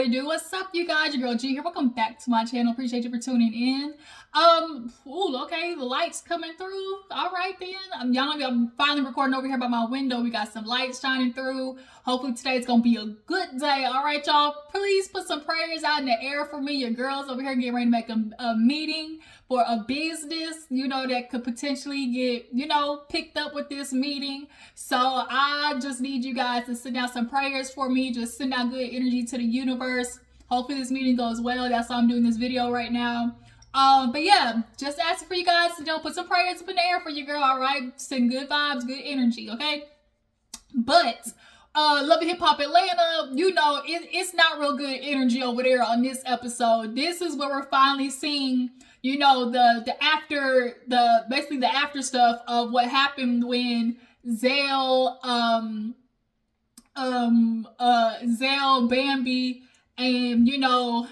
it do? What's up, you guys? Your girl G here. Welcome back to my channel. Appreciate you for tuning in. Okay, the lights coming through. All right then. Y'all know I'm finally recording over here by my window. We got some lights shining through. Hopefully today's gonna be a good day. All right, y'all. Please put some prayers out in the air for me. Your girls over here getting ready to make a meeting for a business, that could potentially get, picked up with this meeting. So I just need you guys to send out some prayers for me. Just send out good energy to the universe. Hopefully this meeting goes well. That's why I'm doing this video right now. But yeah, just asking for you guys to put some prayers up in the air for your girl, all right? Send good vibes, good energy, okay? But Love Hiphop Atlanta, it's not real good energy over there on this episode. This is where we're finally seeing, the after stuff of what happened when Zell, Bambi, and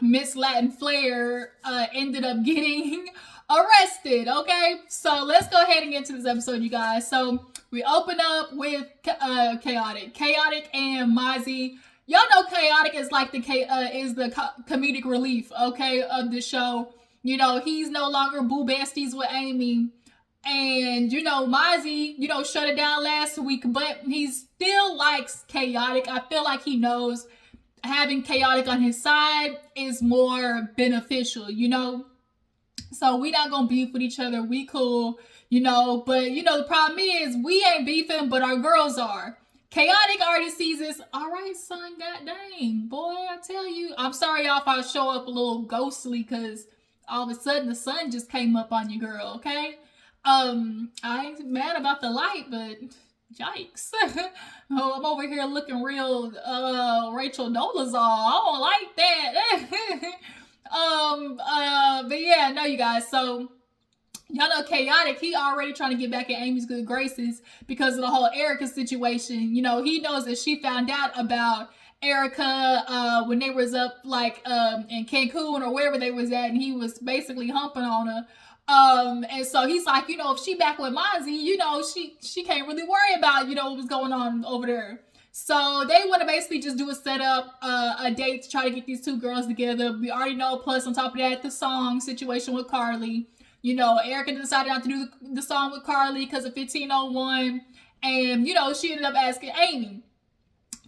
Miss Latin Flair ended up getting arrested. Okay, so let's go ahead and get into this episode, you guys. So we open up with Khaotic and Mozzie. Y'all know Khaotic is like the comedic relief, okay, of the show. He's no longer boo besties with Amy. And, Mozzie, shut it down last week, but he still likes Khaotic. I feel like he knows having Khaotic on his side is more beneficial, So we not gonna beef with each other. We cool, but, the problem is we ain't beefing, but our girls are. Khaotic already sees this. All right, son, god dang, boy, I tell you. I'm sorry, y'all, if I show up a little ghostly, because all of a sudden the sun just came up on your girl, okay? I ain't mad about the light, but yikes. Oh, I'm over here looking real Rachel Dolezal. I don't like that. But yeah, no, you guys. So y'all know Khaotic, he already trying to get back in Amy's good graces because of the whole Erica situation. He knows that she found out about Erica when they was up in Cancun or wherever they was at, and he was basically humping on her. And so he's like, if she back with Mozzie, she can't really worry about, what was going on over there. So they want to basically just do a setup, a date to try to get these two girls together. We already know, plus on top of that, the song situation with Carly. Erica decided not to do the song with Carly because of 1501. And, she ended up asking Amy.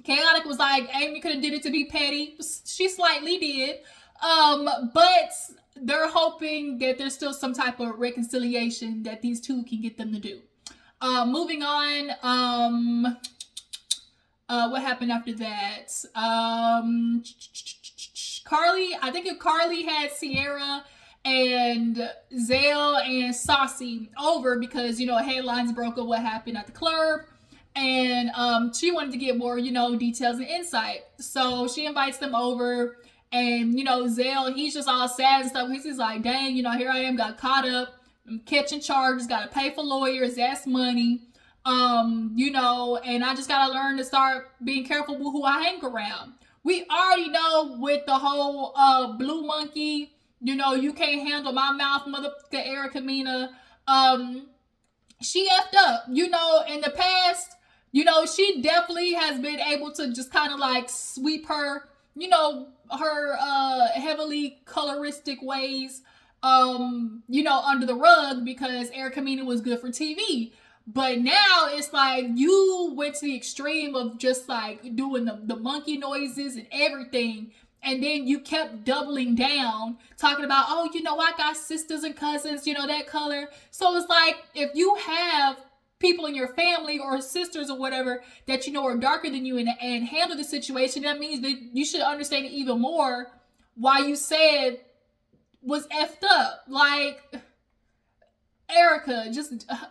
Khaotic was like, Amy could have did it to be petty. She slightly did. But they're hoping that there's still some type of reconciliation that these two can get them to do. Moving on, what happened after that? Carly, I think if Carly had Sierra and Zell and Saucy over because, headlines broke of what happened at the club. And she wanted to get more, details and insight. So she invites them over. And, Zell, he's just all sad and stuff. He's just like, dang, here I am, got caught up. I'm catching charges, got to pay for lawyers. That's money. And I just got to learn to start being careful with who I hang around. We already know with the whole blue monkey, you can't handle my mouth, motherfucker Erica Mina. She effed up, in the past, she definitely has been able to just kind of sweep her, her heavily coloristic ways, under the rug because Erica Mina was good for TV. But now it's like you went to the extreme of just doing the monkey noises and everything. And then you kept doubling down, talking about, oh, I got sisters and cousins, that color. So it's like, if you have people in your family or sisters or whatever that are darker than you and handle the situation, that means that you should understand it even more why you said was effed up. Erica,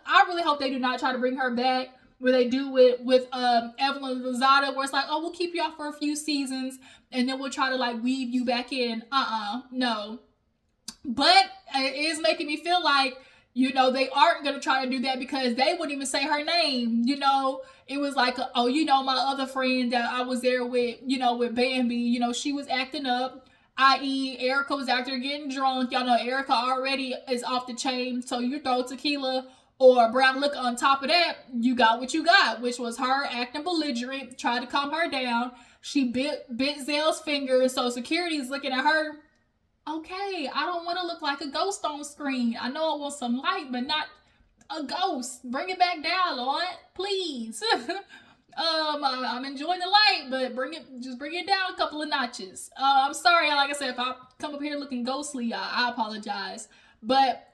I really hope they do not try to bring her back where they do with Evelyn Lozada, where it's like, oh, we'll keep you off for a few seasons and then we'll try to weave you back in. No. But it is making me feel like, they aren't going to try to do that because they wouldn't even say her name. It was like, oh, my other friend that I was there with, with Bambi, she was acting up, i.e. Erica was out there getting drunk. Y'all know Erica already is off the chain. So you throw tequila or brown liquor on top of that, you got what you got, which was her acting belligerent, tried to calm her down. She bit Zell's finger, so security is looking at her. Okay, I don't want to look like a ghost on screen. I know I want some light, but not a ghost. Bring it back down, Lord, please. I'm enjoying the light, but bring it down a couple of notches. I'm sorry, like I said, if I come up here looking ghostly, I apologize. But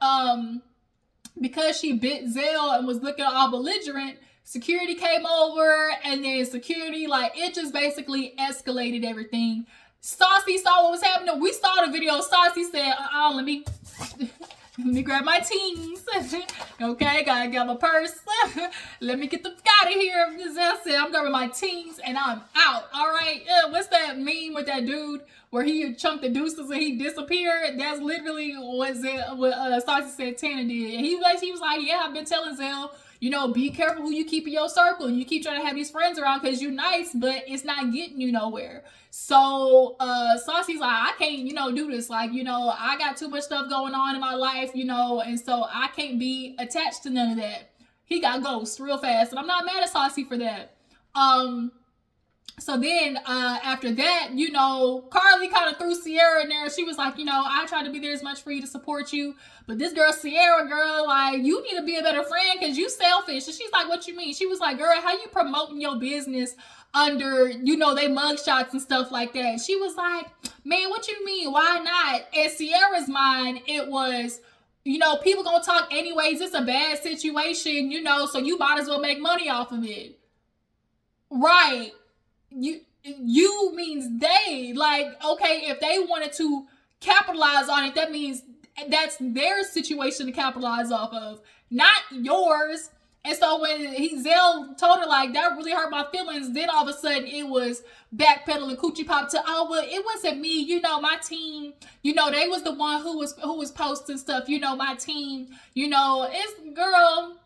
because she bit Zell and was looking all belligerent, security came over, and then security, like, it just basically escalated everything. Saucy saw what was happening. We saw the video. Saucy said, let me grab my teens. Okay, gotta get my purse. Let me get the fuck out of here. Zell said, I'm grabbing my teens and I'm out. All right. What's that meme with that dude where he chunked the deuces and he disappeared? That's literally what Saucy said Tana did. And he was like, yeah, I've been telling Zell, be careful who you keep in your circle. You keep trying to have these friends around because you're nice, but it's not getting you nowhere. So Saucy's like, I can't, do this. Like, I got too much stuff going on in my life, and so I can't be attached to none of that. He got ghost real fast, and I'm not mad at Saucy for that. So then after that, Carly kind of threw Sierra in there. She was like, I tried to be there as much for you to support you, but this girl, Sierra, girl, like, you need to be a better friend because you selfish. And she's like, what you mean? She was like, girl, how you promoting your business under, they mugshots and stuff like that? She was like, man, what you mean? Why not? In Sierra's mind, it was, people gonna talk anyways. It's a bad situation, so you might as well make money off of it. Right. You means they, like, okay, if they wanted to capitalize on it, that means that's their situation to capitalize off of, not yours. And so when Zell told her, like, that really hurt my feelings, then all of a sudden it was backpedaling coochie pop to, oh, well, it wasn't me, my team, they was the one who was posting stuff, my team, it's, girl,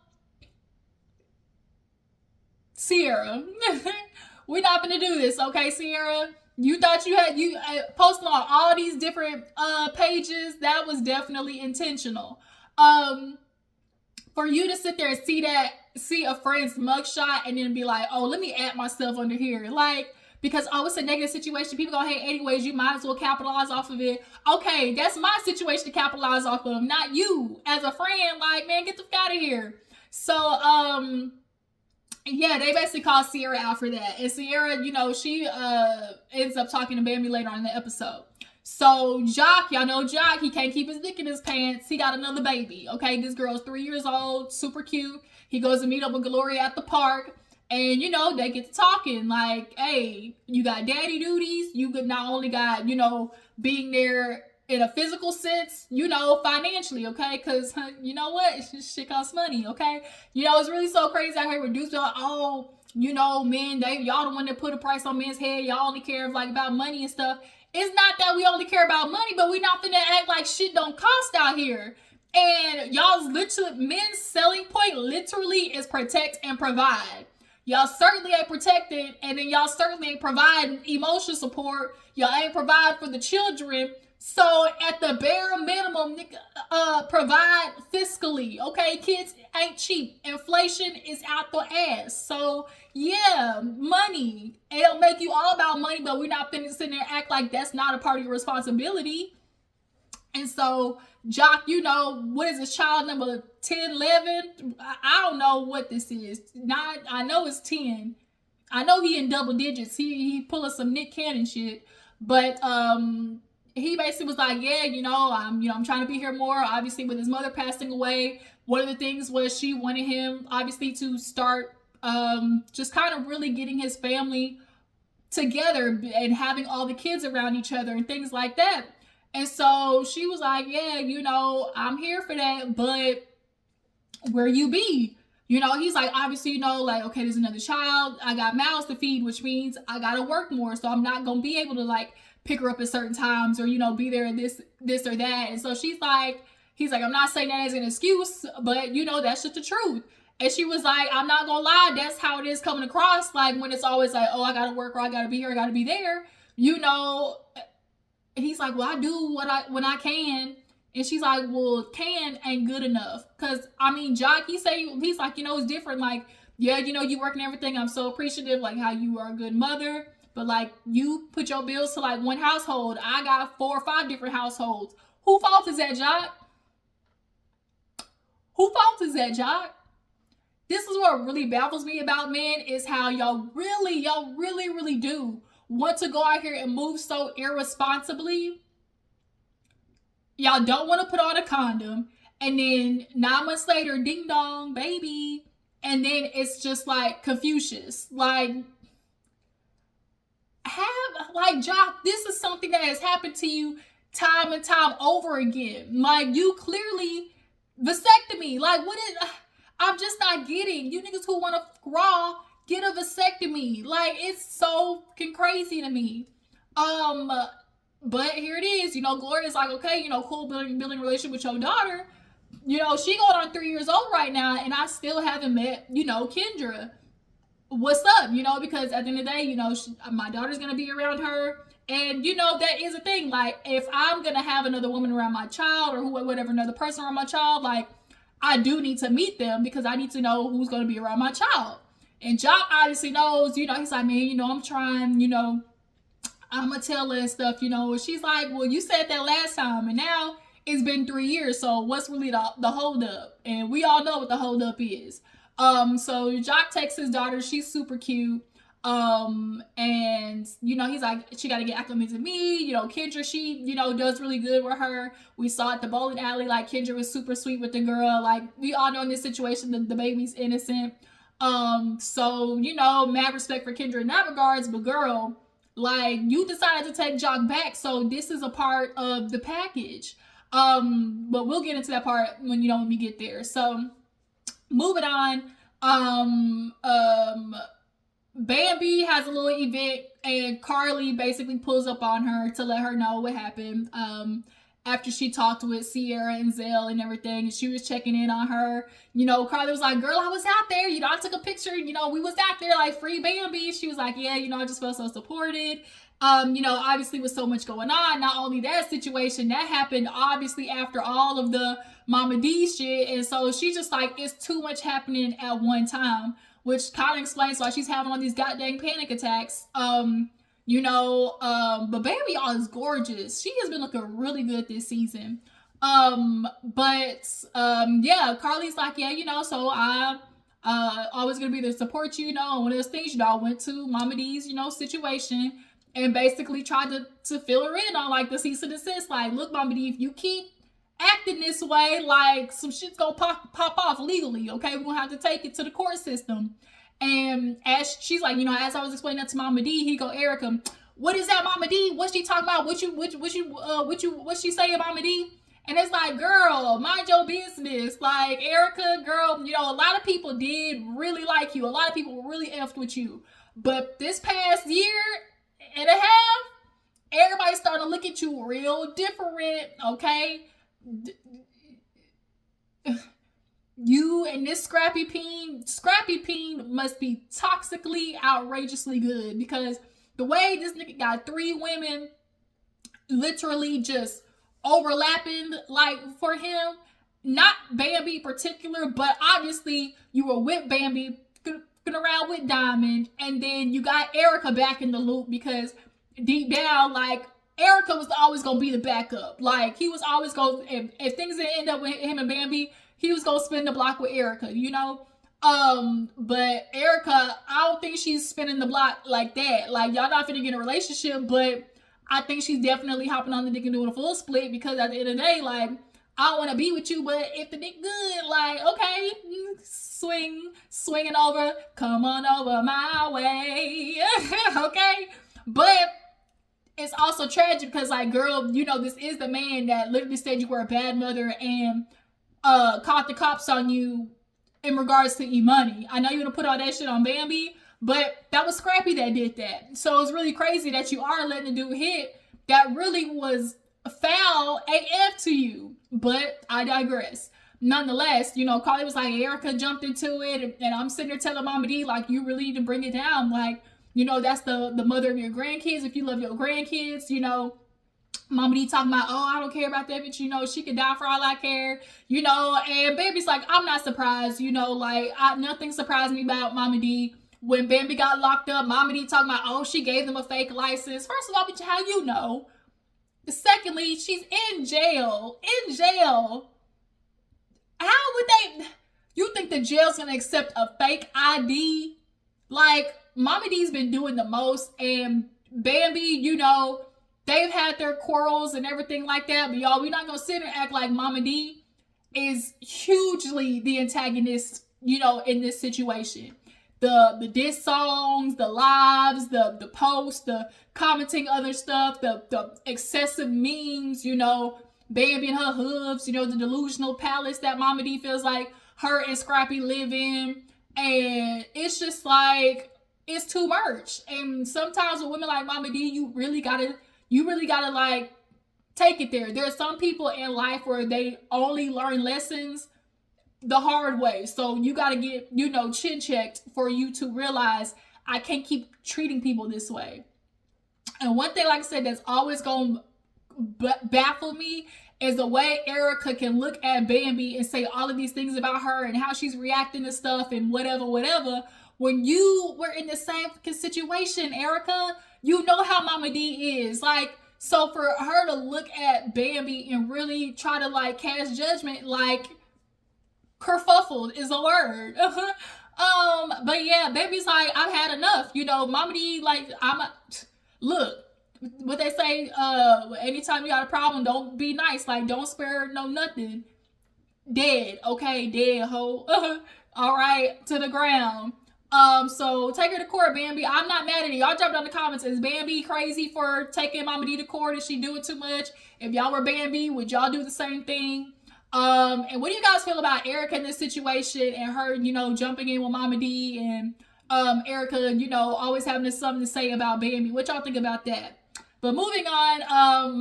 Sierra. We're not gonna do this, okay, Sierra? You thought you posted on all these different pages. That was definitely intentional. For you to sit there and see a friend's mugshot and then be like, oh, let me add myself under here. Like, because, oh, it's a negative situation. People gonna hate anyways. You might as well capitalize off of it. Okay, that's my situation to capitalize off of, not you. As a friend, like, man, get the fuck out of here. So, yeah, they basically called Sierra out for that. And Sierra, she ends up talking to Bambi later on in the episode. So Jock, y'all know Jock, he can't keep his dick in his pants. He got another baby, okay? This girl's 3 years old, super cute. He goes to meet up with Gloria at the park. And, they get to talking like, hey, you got daddy duties. You could not only got, being there in a physical sense, financially, okay? Because, you know what? Shit costs money, okay? It's really so crazy out here where dudes be like, oh, men, y'all the one that put a price on men's head. Y'all only care, like, about money and stuff. It's not that we only care about money, but we not finna act like shit don't cost out here. And y'all's men's selling point literally is protect and provide. Y'all certainly ain't protected, and then y'all certainly ain't providing emotional support. Y'all ain't provide for the children. So at the bare minimum, provide fiscally, okay? Kids ain't cheap. Inflation is out the ass. So yeah, money. It'll make you all about money, but we're not finna sit there and act like that's not a part of your responsibility. And so Jock, what is this, child number 10, 11? I don't know what this is. I know it's 10. I know he in double digits. He pulling some Nick Cannon shit. But he basically was like, yeah, I'm trying to be here more. Obviously, with his mother passing away, one of the things was she wanted him, obviously, to start just kind of really getting his family together and having all the kids around each other and things like that. And so she was like, yeah, I'm here for that, but where you be? He's like, obviously, like, okay, there's another child. I got mouths to feed, which means I got to work more. So I'm not going to be able to, like, pick her up at certain times or, be there this or that. And so he's like, I'm not saying that as an excuse, but, that's just the truth. And she was like, I'm not going to lie. That's how it is coming across. Like, when it's always like, oh, I got to work or I got to be here, I got to be there, He's like, well, I do when I can. And she's like, well, can ain't good enough. Because, Jock, he's like, it's different. Like, yeah, you work and everything. I'm so appreciative, like, how you are a good mother. but like you put your bills to like one household. I got 4 or 5 different households. Who fault is that, Jock? Who fault is that, Jock? This is what really baffles me about men, is how y'all really do want to go out here and move so irresponsibly. Y'all don't want to put on a condom, and then 9 months later, ding dong, baby, and then it's just like Confucius. Like, Jock, this is something that has happened to you time and time over again. Like, you clearly vasectomy. Like, what is? I'm just not getting. You niggas who want to raw, get a vasectomy. Like, it's so fucking crazy to me. But here it is. You know, Gloria's like, okay, you know, cool, building a relationship with your daughter. You know, she going on 3 years old right now, and I still haven't met, you know, Kendra. What's up? You know, because at the end of the day, you know, my daughter's going to be around her. And, you know, that is a thing. Like, if I'm going to have another woman around my child, or whatever, another person around my child, like, I do need to meet them, because I need to know who's going to be around my child. And Jock obviously knows, you know, he's like, man, you know, I'm trying, you know, I'm going to tell her and stuff, you know. And she's like, well, you said that last time, and now it's been 3 years, so what's really the hold up? And we all know what the hold up is. So Jock takes his daughter, she's super cute. And you know, he's like, she got to get acclimated to me. You know, Kendra, she, you know, does really good with her. We saw at the bowling alley, like, Kendra was super sweet with the girl. Like, we all know in this situation the baby's innocent. So, you know, mad respect for Kendra in that regards. But girl, like, you decided to take Jock back, so this is a part of the package. But we'll get into that part when, you know, when we get there. So moving on, Bambi has a little event, and Carly basically pulls up on her to let her know what happened. After she talked with Sierra and Zell and everything, and she was checking in on her. You know, Carly was like, girl, I was out there. You know, I took a picture. You know, we was out there, like, free Bambi. She was like, yeah, you know, I just felt so supported. You know, obviously with so much going on, not only that situation, that happened obviously after all of the Mama D shit. And so she's just like, it's too much happening at one time, which kind of explains why she's having all these goddamn panic attacks. You know, but Baby y'all is gorgeous. She has been looking really good this season. Yeah, Carly's like, yeah, you know, so I always gonna be there to support you, you know. And one of those things, you know, I went to Mama D's, you know, situation, and basically tried to fill her in on, like, the cease and desist. Like, look, Mama D, if you keep acting this way, like, some shit's gonna pop off legally, okay? We're gonna have to take it to the court system. And as she's like, you know, as I was explaining that to Mama D, he go, Erica, what is that, Mama D? What's she talking about? What's she saying, Mama D? And it's like, girl, mind your business. Like, Erica, girl, you know, a lot of people did really like you. A lot of people really effed with you. But this past year and a half, everybody's starting to look at you real different, okay? You and this Scrappy Peen must be toxically, outrageously good, because the way this nigga got 3 women literally just overlapping, like, for him, not Bambi in particular, but obviously you were with Bambi, around with Diamond, and then you got Erica back in the loop, because deep down, like, Erica was always gonna be the backup. Like, he was always gonna, if things didn't end up with him and Bambi, he was gonna spin the block with Erica, you know? But Erica, I don't think she's spinning the block like that. Like, y'all not finna get in a relationship, but I think she's definitely hopping on the dick and doing a full split, because at the end of the day, like, I don't want to be with you, but if the dick good, like, okay, swinging over, come on over my way, okay? But it's also tragic, because, like, girl, you know, this is the man that literally said you were a bad mother and caught the cops on you in regards to E-Money. I know you want to put all that shit on Bambi, but that was Scrappy that did that. So it's really crazy that you are letting the dude hit that really was foul AF to you. But I digress. Nonetheless, you know, Carly was like, Erica jumped into it, and I'm sitting there telling Mama D, like, you really need to bring it down. Like, you know, that's the mother of your grandkids. If you love your grandkids, you know, Mama D talking about, oh, I don't care about that bitch, you know, she could die for all I care, you know. And Baby's like, I'm not surprised, you know, like, nothing surprised me about Mama D. When Bambi got locked up, Mama D talking about, oh, she gave them a fake license. First of all, bitch, how you know? Secondly, she's in jail. In jail. How would they? You think the jail's gonna accept a fake ID? Like, Mama D's been doing the most, and Bambi, you know, they've had their quarrels and everything like that. But y'all, we're not gonna sit and act like Mama D is hugely the antagonist, you know, in this situation. The diss songs, the lives, the posts, the commenting other stuff, the excessive memes, you know, Bambi and her hooves, you know, the delusional palace that Mama D feels like her and Scrappy live in. And it's just like, it's too much. And sometimes with women like Mama D, you really gotta like take it there. There are some people in life where they only learn lessons the hard way. So you got to get, you know, chin checked for you to realize I can't keep treating people this way. And one thing, like I said, that's always going to baffle me is the way Erica can look at Bambi and say all of these things about her and how she's reacting to stuff and whatever. When you were in the same situation, Erica, you know how Mama D is. Like, so for her to look at Bambi and really try to like cast judgment, like, kerfuffled is a word. But yeah, Bambi's like, I've had enough. You know, Mama D, like, look, what they say, anytime you got a problem, don't be nice. Like, don't spare no nothing. Dead, okay, dead hoe. All right, to the ground. So take her to court, Bambi. I'm not mad at it. Y'all jump down the comments. Is Bambi crazy for taking Mama D to court? Is she doing too much? If y'all were Bambi, would y'all do the same thing? And what do you guys feel about Erica in this situation and her, you know, jumping in with Mama D and Erica, you know, always having something to say about Bambi? What y'all think about that? But moving on,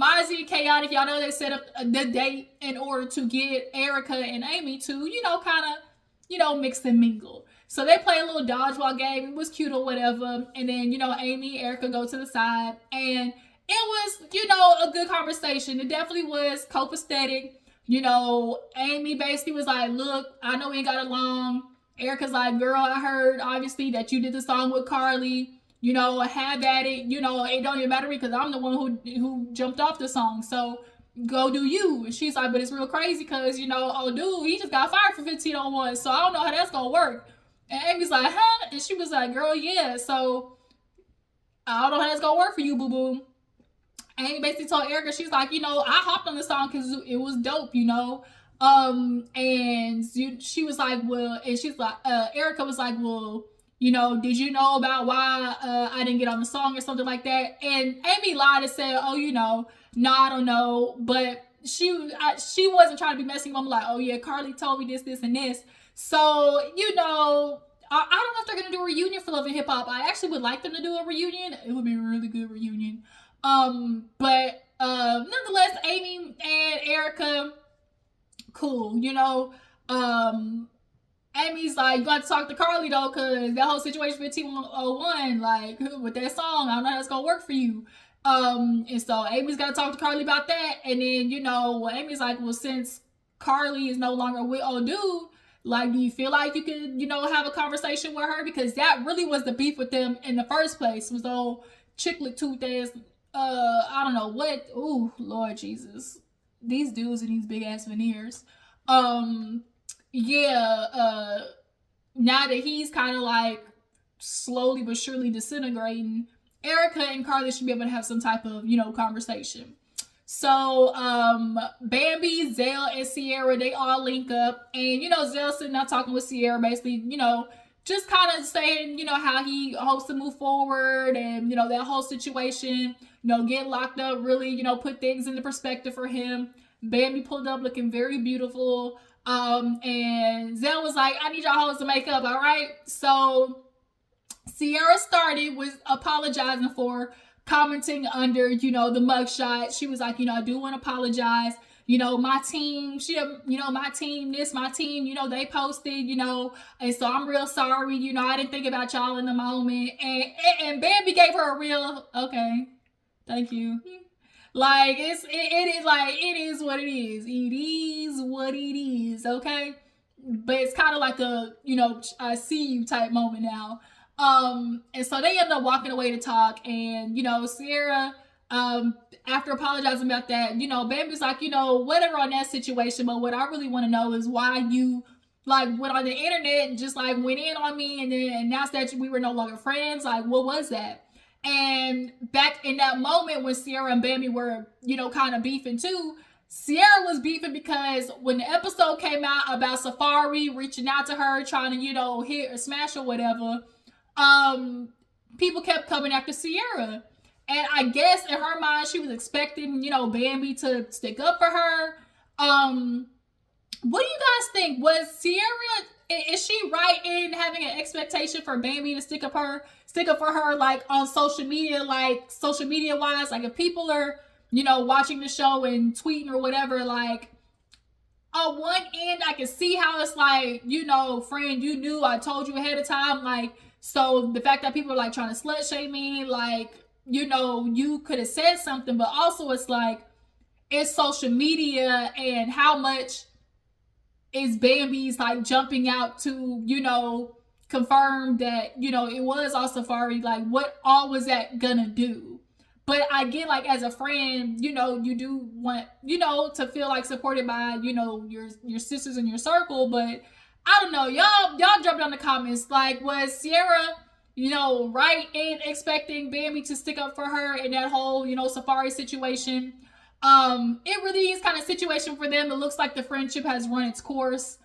Mozzie and Khaotic, y'all know they set up the date in order to get Erica and Amy to, you know, kind of, you know, mix and mingle. So they play a little dodgeball game. It was cute or whatever. And then, you know, Amy and Erica go to the side. And it was, you know, a good conversation. It definitely was copacetic. You know, Amy basically was like, look, I know we ain't got along. Erica's like, girl, I heard, obviously, that you did the song with Carly. You know, have at it. You know, it don't even matter because I'm the one who jumped off the song. So, go do you. And she's like, but it's real crazy because, you know, oh, dude, he just got fired for 1501. So, I don't know how that's going to work. And Amy's like, huh? And she was like, girl, yeah. So, I don't know how that's going to work for you, boo-boo. Amy basically told Erica, she's like, you know, I hopped on the song because it was dope, you know. And she was like, well, and she's like, Erica was like, well, you know, did you know about why I didn't get on the song or something like that? And Amy lied and said, oh, you know, no, I don't know. But she wasn't trying to be messy. I'm like, oh, yeah, Carly told me this, and this. So, you know, I don't know if they're going to do a reunion for Love and Hip Hop. I actually would like them to do a reunion. It would be a really good reunion. But nonetheless, Amy and Erica, cool, you know. Amy's like, you got to talk to Carly though, cause that whole situation with T101, like with that song, I don't know how that's gonna work for you. And so Amy's got to talk to Carly about that, and then, you know, Amy's like, well, since Carly is no longer with old dude, like, do you feel like you could, you know, have a conversation with her? Because that really was the beef with them in the first place, was old chicklet tooth ass. I don't know what. Ooh, Lord Jesus, these dudes and these big ass veneers. Yeah. Now that he's kind of like slowly but surely disintegrating, Erica and Carly should be able to have some type of, you know, conversation. So, Bambi, Zell, and Sierra, they all link up, and, you know, Zell sitting there talking with Sierra, basically, you know, just kind of saying, you know, how he hopes to move forward, and, you know, that whole situation, you know, getting locked up really, you know, put things into perspective for him. Bambi pulled up looking very beautiful, and Zell was like, I need y'all hoes to make up, all right? So Sierra started with apologizing for commenting under, you know, the mugshot. She was like, you know, I do want to apologize. You know, my team, my team, you know, they posted, you know, and so I'm real sorry. You know, I didn't think about y'all in the moment. And Bambi gave her a real, okay, thank you. Like, it is what it is. It is what it is, okay? But it's kind of like a, you know, I see you type moment now. And so they end up walking away to talk, and Sierra, after apologizing about that, Bambi's like, whatever on that situation, but what I really want to know is why you like went on the internet and just like went in on me and then announced that we were no longer friends. Like, what was that? And back in that moment when Sierra and Bambi were, kind of beefing too, Sierra was beefing because when the episode came out about Safari reaching out to her, trying to, hit or smash or whatever, people kept coming after Sierra. And I guess in her mind, she was expecting, Bambi to stick up for her. What do you guys think? Was Sierra, is she right in having an expectation for Bambi to stick up for her, like on social media, wise? Like if people are, watching the show and tweeting or whatever, like on one end, I can see how it's like, friend, you knew, I told you ahead of time, like, so the fact that people are like trying to slut shame me, like, you could have said something, but also it's like, it's social media, and how much is Bambi's like jumping out to, confirm that, it was all Safari, like what all was that gonna do? But I get like as a friend, you do want, to feel like supported by, your sisters in your circle, but I don't know, y'all drop down the comments. Like, was Sierra, right in expecting Bambi to stick up for her in that whole, Safari situation? It really is kind of situation for them. It looks like the friendship has run its course.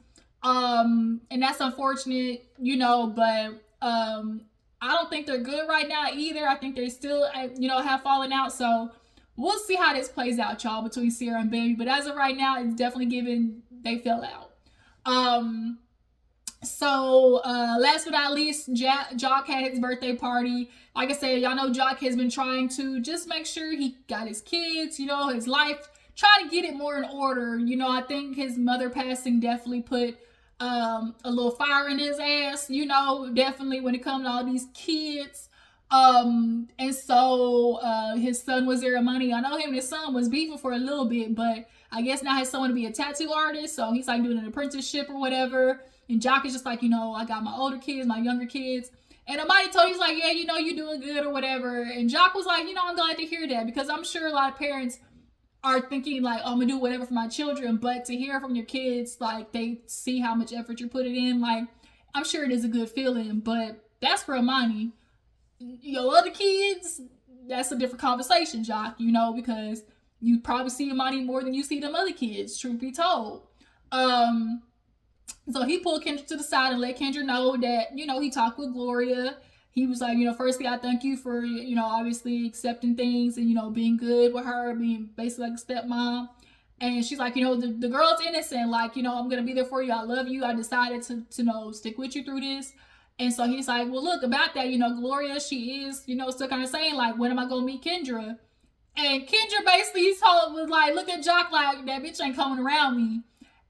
And that's unfortunate, but I don't think they're good right now either. I think they still, have fallen out. So we'll see how this plays out, y'all, between Sierra and Bambi. But as of right now, it's definitely given they fell out. So last but not least, Jock had his birthday party. Like I said, y'all know Jock has been trying to just make sure he got his kids, his life, try to get it more in order. I think his mother passing definitely put a little fire in his ass, definitely when it comes to all these kids. And so his son was there money. I know him and his son was beefing for a little bit, but I guess now his son want to be a tattoo artist, so he's like doing an apprenticeship or whatever. And Jock is just like, I got my older kids, my younger kids. And Amadi told he's like, yeah, you're doing good or whatever. And Jock was like, I'm glad to hear that, because I'm sure a lot of parents are thinking like, oh, I'm gonna do whatever for my children, but to hear from your kids, like they see how much effort you're putting in, like I'm sure it is a good feeling. But that's for Amani. Your other kids, that's a different conversation, Jock, because you probably see Amani more than you see them other kids, truth be told. So he pulled Kendra to the side and let Kendra know that, he talked with Gloria. He was like, firstly, I thank you for, obviously accepting things and, being good with her, being basically like a stepmom. And she's like, the girl's innocent. Like, I'm going to be there for you. I love you. I decided to stick with you through this. And so he's like, well, look, about that, Gloria, she is, still kind of saying, like, when am I going to meet Kendra? And Kendra basically was like, look at Jock like, that bitch ain't coming around me.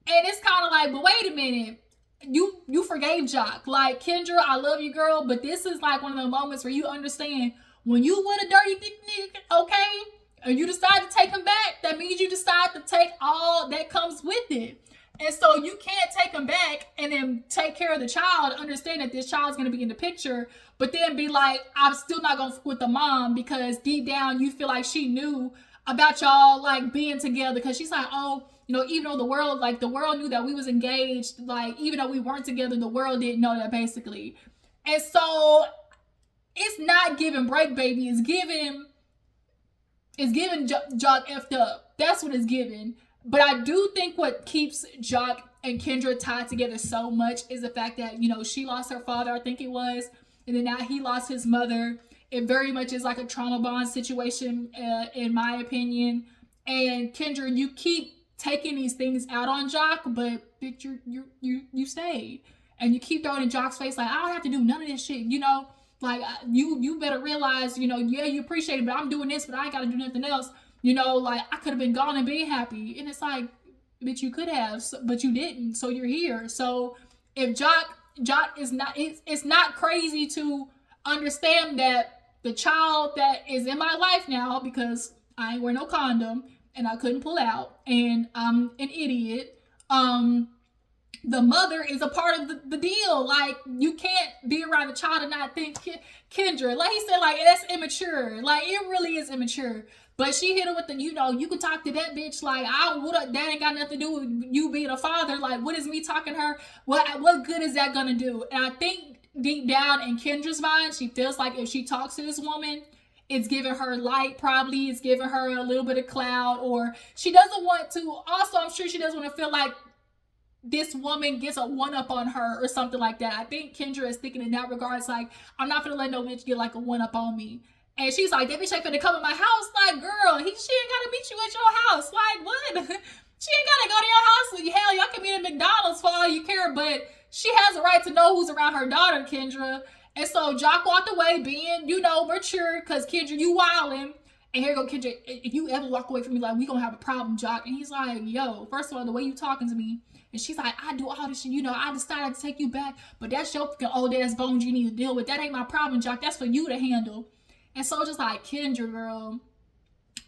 And it's kind of like, but wait a minute. You forgave Jock. Like, Kendra, I love you, girl, but this is like one of the moments where you understand when you want a dirty dick nigga, okay, and you decide to take him back, that means you decide to take all that comes with it. And so you can't take him back and then take care of the child, understand that this child's going to be in the picture, but then be like, I'm still not going to fuck with the mom, because deep down you feel like she knew about y'all like being together, because she's like, oh, even though the world knew that we was engaged, like even though we weren't together, the world didn't know that, basically. And so it's not giving break, baby. It's giving Jock effed up. That's what it's giving. But I do think what keeps Jock and Kendra tied together so much is the fact that, she lost her father, I think it was, and then now he lost his mother. It very much is like a trauma bond situation, in my opinion. And Kendra, you keep taking these things out on Jock, but bitch, you stayed, and you keep throwing in Jock's face like, I don't have to do none of this shit, like you better realize, yeah, you appreciate it, but I'm doing this, but I ain't gotta do nothing else, like I could have been gone and been happy. And it's like, bitch, you could have, but you didn't, so you're here. So if Jock is not, it's not crazy to understand that the child that is in my life now, because I ain't wear no condom and I couldn't pull out and I'm an idiot, the mother is a part of the deal. Like, you can't be around a child and not think Kendra. Like he said, like, that's immature. Like, it really is immature. But she hit her with the, you can talk to that bitch. Like, that ain't got nothing to do with you being a father. Like, what is me talking to her? What good is that gonna do? And I think deep down in Kendra's mind, she feels like if she talks to this woman, it's giving her light, probably. It's giving her a little bit of clout, or she doesn't want to. Also, I'm sure she doesn't want to feel like this woman gets a one up on her or something like that. I think Kendra is thinking in that regard. It's like, I'm not gonna let no bitch get like a one up on me. And she's like, that bitch ain't finna come in my house. Like, girl, she ain't gotta meet you at your house. Like, what? She ain't gotta go to your house. Hell, y'all can meet at McDonald's for all you care, but she has a right to know who's around her daughter, Kendra. And so Jock walked away being, mature, because Kendra, you wildin'. And here go Kendra, if you ever walk away from me, like, we gonna have a problem, Jock. And he's like, yo, first of all, the way you talking to me. And she's like, I do all this shit, I decided to take you back, but that's your fucking old ass bones you need to deal with. That ain't my problem, Jock. That's for you to handle. And so just like, Kendra, girl,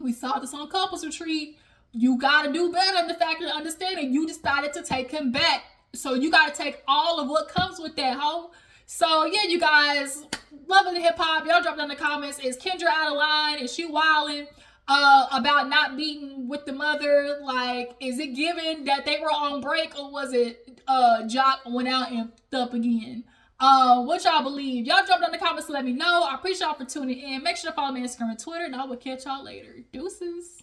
we saw this on Couples Retreat. You gotta do better in the fact of understanding you decided to take him back. So you gotta take all of what comes with that, hoe. So yeah, you guys, loving the hip hop. Y'all drop down in the comments. Is Kendra out of line? Is she wilding about not beating with the mother? Like, is it given that they were on break, or was it Jock went out and up again? What y'all believe? Y'all drop down in the comments to let me know. I appreciate y'all for tuning in. Make sure to follow me on Instagram and Twitter, and I will catch y'all later. Deuces.